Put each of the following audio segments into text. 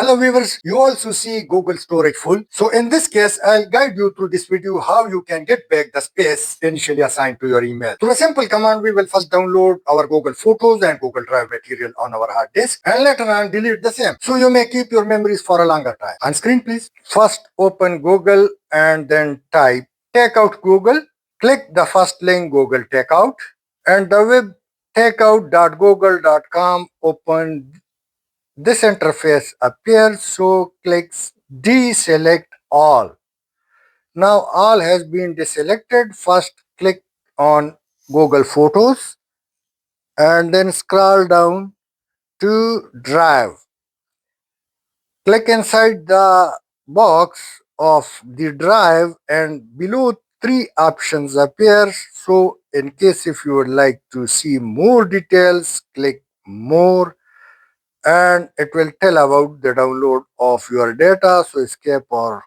Hello viewers, you also see Google storage full. So in this case, I'll guide you through this video how you can get back the space initially assigned to your email. Through a simple command, we will first download our Google Photos and Google Drive material on our hard disk and later on delete the same. So you may keep your memories for a longer time. On screen please. First open Google and then type Takeout Google. Click the first link Google Takeout and the web takeout.google.com open. This interface appears, so clicks deselect all. Now all has been deselected. First click on Google Photos and then scroll down to Drive. Click inside the box of the drive and below three options appear. So in case if you would like to see more details, click more and it will tell about the download of your data. So escape or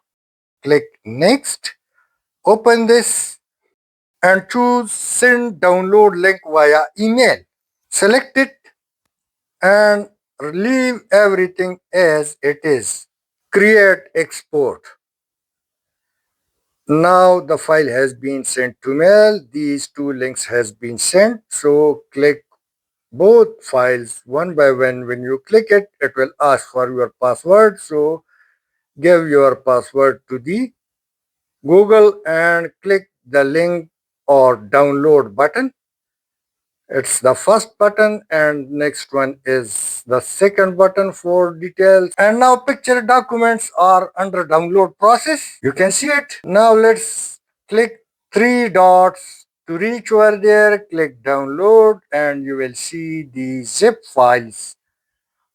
click next. Open this and choose send download link via email. Select it and leave everything as it is. Create export. Now the file has been sent to mail. These two links has been sent. So click both files one by one. When you click it, it will ask for your password. So give your password to the Google and click the link or download button. It's the first button and next one is the second button for details. And now picture documents are under download process. You can see it. Now let's click three dots to reach over there. Click download and you will see the zip files,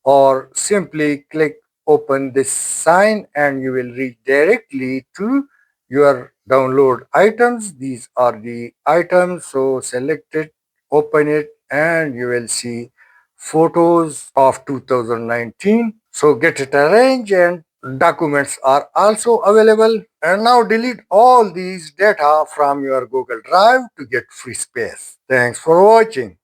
or simply click open this sign and you will reach directly to your download items. These are the items, so select it, open it, and you will see photos of 2019. So get it arranged and documents are also available. And now delete all these data from your Google Drive to get free space. Thanks for watching.